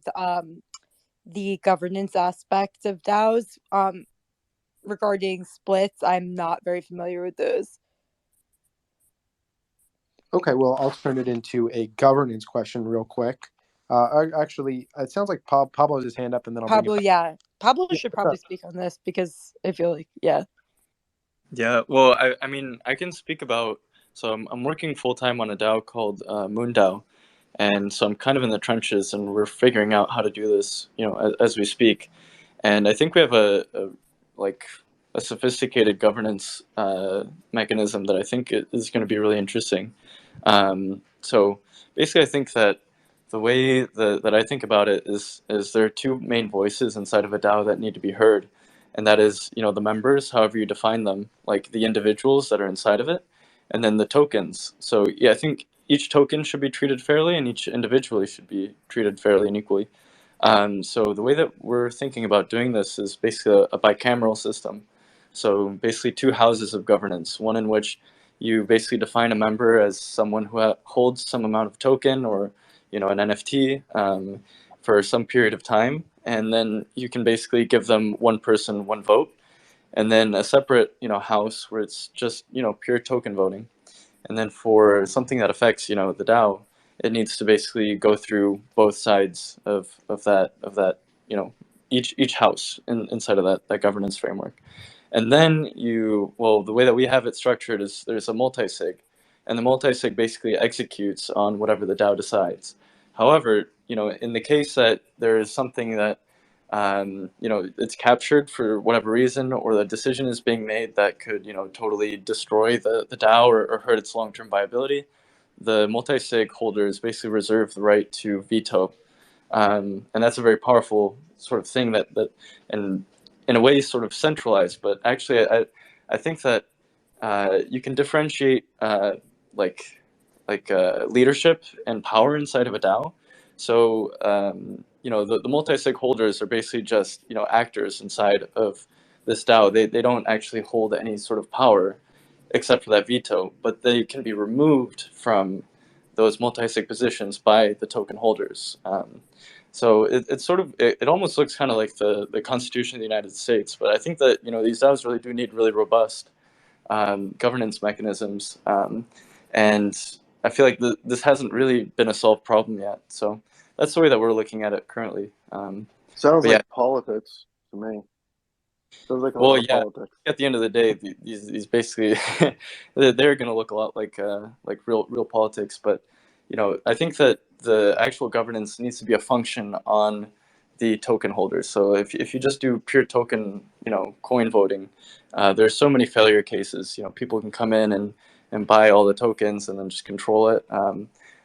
the governance aspect of DAOs. Regarding splits, I'm not very familiar with those.
Okay, well, I'll turn it into a governance question real quick. Actually, it sounds like Pablo has his hand up, and then I'll bring it
Pablo,
back.
yeah. Pablo
Yeah,
should
what's up?
probably speak on this because I feel like, yeah.
Yeah, well, I mean, I can speak about. So I'm working full time on a DAO called Moon DAO, and so I'm kind of in the trenches, and we're figuring out how to do this, as we speak. And I think we have like a sophisticated governance mechanism that I think is going to be really interesting. So basically, I think that the way that I think about it is there are two main voices inside of a DAO that need to be heard, and that is the members, however you define them, like the individuals that are inside of it, and then the tokens. So yeah, I think each token should be treated fairly, and each individually should be treated fairly and equally. So the way that we're thinking about doing this is basically a bicameral system. So basically two houses of governance, one in which you basically define a member as someone who holds some amount of token or an NFT for some period of time, and then you can basically give them one person, one vote, and then a separate house where it's just pure token voting. And then for something that affects the DAO, it needs to basically go through both sides of that each house inside of that governance framework. And then the way that we have it structured is there's a multi-sig, and the multi-sig basically executes on whatever the DAO decides. However, in the case that there is something that it's captured for whatever reason, or the decision is being made that could, totally destroy the DAO or hurt its long-term viability, the multi-sig holders basically reserve the right to veto. And that's a very powerful sort of thing that and in a way is sort of centralized, but actually I think that you can differentiate leadership and power inside of a DAO. So the multi-sig holders are basically just actors inside of this DAO. They don't actually hold any sort of power except for that veto, but they can be removed from those multi-sig positions by the token holders. So it almost looks kind of like the Constitution of the United States, but I think that these DAOs really do need really robust governance mechanisms, and I feel like this hasn't really been a solved problem yet. So that's the way that we're looking at it currently.
Sounds
But yeah,
like politics to me. Sounds like a
well,
lot of
yeah.
politics.
At the end of the day, these basically they're going to look a lot like real politics. But I think that the actual governance needs to be a function on the token holders. So if you just do pure token coin voting, there's so many failure cases. People can come in and buy all the tokens and then just control it.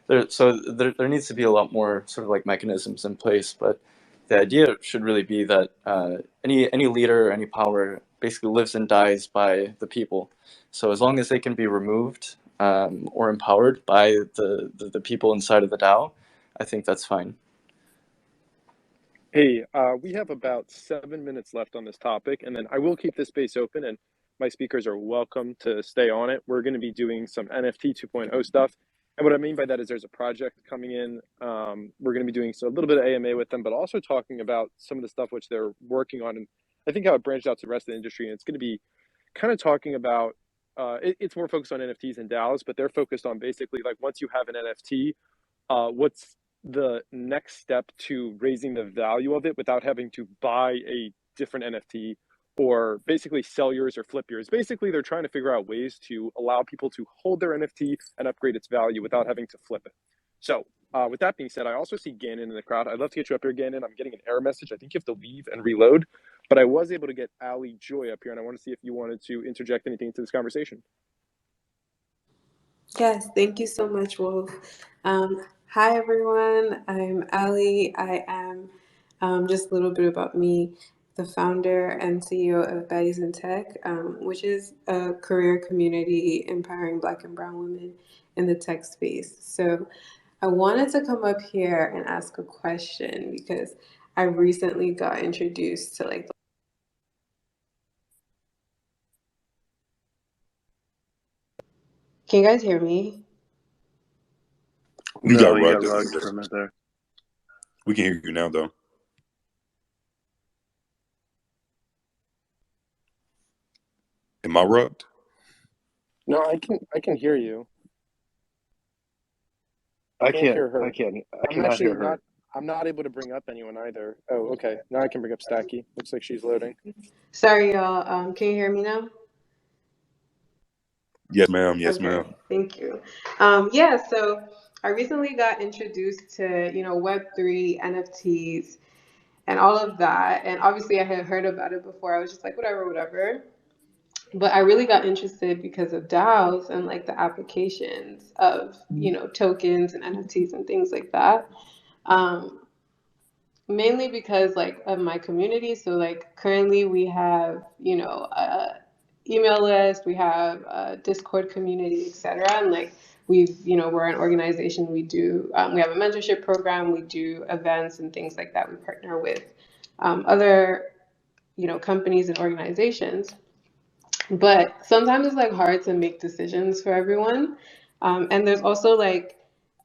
There needs to be a lot more sort of like mechanisms in place, but the idea should really be that any leader, any power, basically lives and dies by the people. So as long as they can be removed or empowered by the people inside of the DAO, I think that's fine.
Hey, we have about 7 minutes left on this topic, and then I will keep this space open, and my speakers are welcome to stay on it. We're going to be doing some NFT 2.0 stuff. And what I mean by that is there's a project coming in. We're going to be doing a little bit of AMA with them, but also talking about some of the stuff which they're working on. And I think how it branched out to the rest of the industry. And it's going to be kind of talking about it's more focused on NFTs and DAOs, but they're focused on basically like once you have an NFT, what's the next step to raising the value of it without having to buy a different NFT or basically sell yours or flip yours. Basically, they're trying to figure out ways to allow people to hold their NFT and upgrade its value without having to flip it. So, with that being said, I also see Gannon in the crowd. I'd love to get you up here, Gannon. I'm getting an error message. I think you have to leave and reload, but I was able to get Ali Joy up here, and I want to see if you wanted to interject anything into this conversation.
Yes, thank you so much, Wolf. Hi, everyone. I'm Ali. I am just a little bit about me, the founder and CEO of Baddies in Tech, which is a career community empowering Black and Brown women in the tech space. So I wanted to come up here and ask a question because I recently got introduced to like. Can you guys hear me?
You
No,
got
you got
rugged.
rugged for a minute there.
We can hear you now, though. Am I rugged?
No, I can hear you.
I
Can't hear
can't.
her.
I can't. I
I'm
cannot
actually
hear her.
I'm not able to bring up anyone either. Oh, okay. Now I can bring up Stacky. Looks like she's loading.
Sorry, y'all. Can you hear me now?
Yes, ma'am. Yes,
Okay,
ma'am.
thank you. Yeah, so I recently got introduced to, Web3, NFTs, and all of that. And obviously I had heard about it before. I was just like, whatever, whatever. But I really got interested because of DAOs and like the applications of, tokens and NFTs and things like that. Mainly because like of my community. So like currently we have, a email list, we have a Discord community, etc. And like we're an organization. We have a mentorship program. We do events and things like that. We partner with other, companies and organizations. But sometimes it's like hard to make decisions for everyone. And there's also like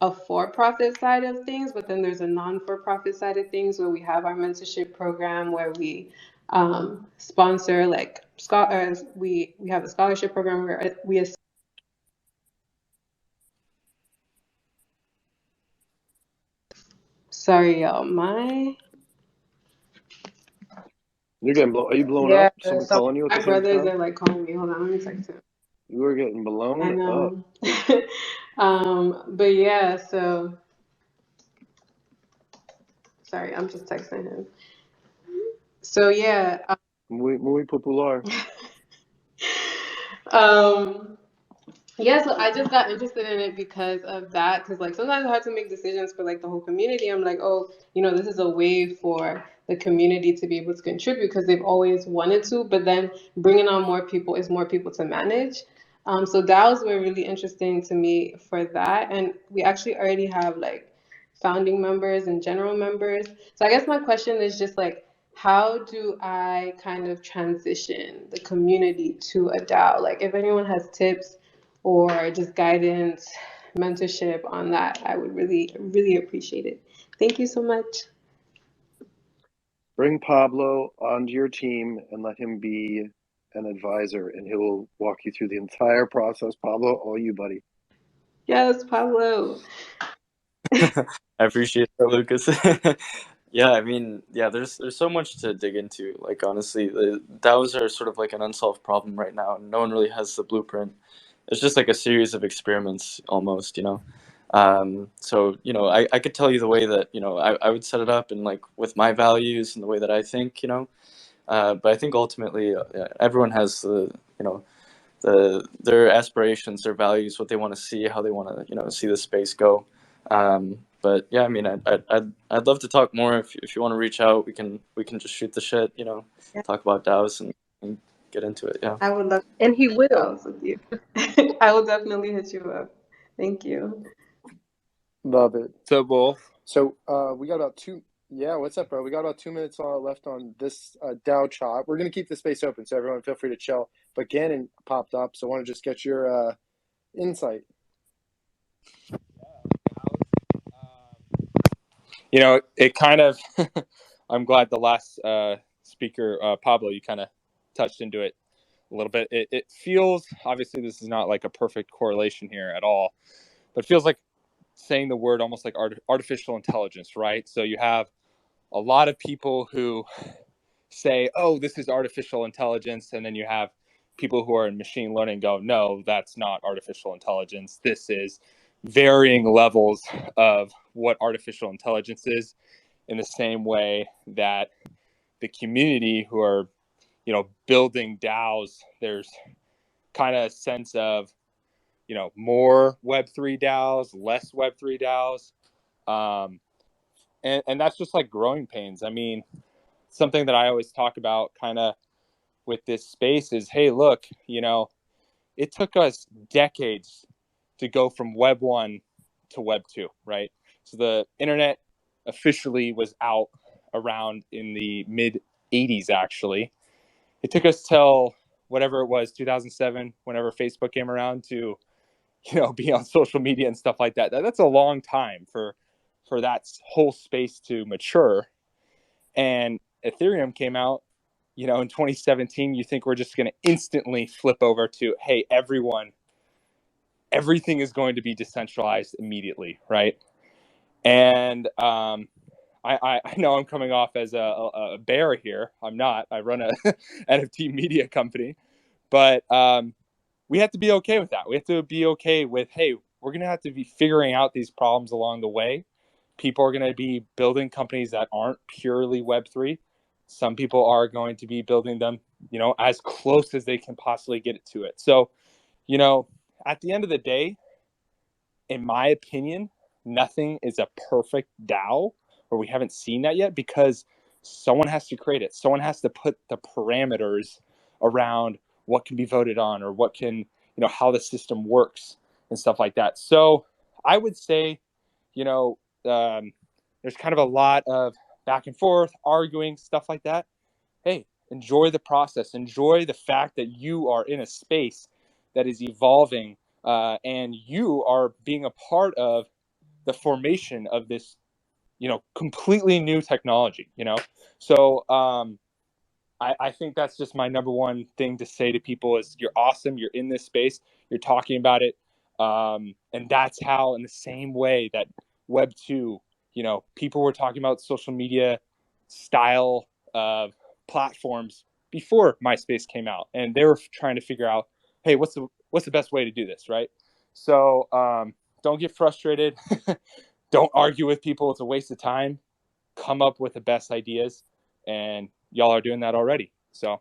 a for-profit side of things, but then there's a non-for-profit side of things where we have our mentorship program where we sponsor like scholars. We have a scholarship program where we. Sorry, y'all.
You're getting blown. Are you blown
Yeah.
up? Someone
So
calling you at
my
the same
brothers
time?
are like calling me. Hold on, let me text him.
You were getting
I
blown up.
know. But yeah. So sorry, I'm just texting him. So yeah.
Muy popular.
Yeah, so I just got interested in it because of that. Because like sometimes I have to make decisions for like the whole community. I'm like, oh, this is a way for the community to be able to contribute because they've always wanted to. But then bringing on more people is more people to manage. So DAOs were really interesting to me for that, and we actually already have like founding members and general members. So I guess my question is just like, how do I kind of transition the community to a DAO? Like, if anyone has tips or just guidance, mentorship on that, I would really, really appreciate it. Thank you so much.
Bring Pablo onto your team and let him be an advisor, and he will walk you through the entire process. Pablo, all you, buddy.
Yes, Pablo.
I appreciate that, Lucas. Yeah, I mean, yeah, there's so much to dig into. Like honestly, the DAOs are sort of like an unsolved problem right now, and no one really has the blueprint. It's just like a series of experiments almost, So, I could tell you the way that, I would set it up and like with my values and the way that I think, but I think ultimately everyone has their aspirations, their values, what they want to see, how they want to, see the space go. But yeah, I mean, I'd love to talk more. If you want to reach out, we can just shoot the shit,
Yeah.
talk about DAOs and get into it. Yeah.
I would love
And he will.
DAOs with you. I will definitely hit you up. Thank you.
Love it. So Wolf. So we got about two. Yeah, what's up, bro? We got about 2 minutes left on this DAO chat. We're gonna keep the space open, so everyone feel free to chill. But Gannon popped up, so I want to just get your insight. It kind of. I'm glad the last speaker, Pablo, you kind of touched into it.
a little bit. It feels, obviously this is not like a perfect correlation here at all, but it feels like saying the word almost like artificial intelligence, right? So you have a lot of people who say, oh, this is artificial intelligence. And then you have people who are in machine learning go, no, that's not artificial intelligence. This is varying levels of what artificial intelligence is, in the same way that the community who are, building DAOs, there's kind of a sense of, more Web3 DAOs, less Web3 DAOs. And that's just like growing pains. I mean, something that I always talk about kind of with this space is, hey, look, it took us decades to go from Web 1 to Web 2, right? So the internet officially was out around in the mid 80s, actually. It took us till whatever it was, 2007, whenever Facebook came around, to be on social media and stuff like that. That's a long time for that whole space to mature. And Ethereum came out, in 2017. You think we're just going to instantly flip over to, hey, everything is going to be decentralized immediately, right? And I know I'm coming off as a bear here. I'm not. I run a NFT media company, but we have to be okay with that. We have to be okay with, hey, we're going to have to be figuring out these problems along the way. People are going to be building companies that aren't purely Web3. Some people are going to be building them, as close as they can possibly get it to it. So, at the end of the day, in my opinion, nothing is a perfect DAO, or we haven't seen that yet, because someone has to create it. Someone has to put the parameters around what can be voted on, or what can, how the system works and stuff like that. So I would say, there's kind of a lot of back and forth, arguing, stuff like that. Hey, enjoy the process. Enjoy the fact that you are in a space that is evolving, and you are being a part of the formation of this, completely new technology. So I think that's just my number one thing to say to people is, you're awesome. You're in this space. You're talking about it. And that's how, in the same way that Web 2, people were talking about social media style of platforms before MySpace came out. And they were trying to figure out, hey, what's the best way to do this, right? So don't get frustrated. Don't argue with people. It's a waste of time. Come up with the best ideas. And y'all are doing that already. So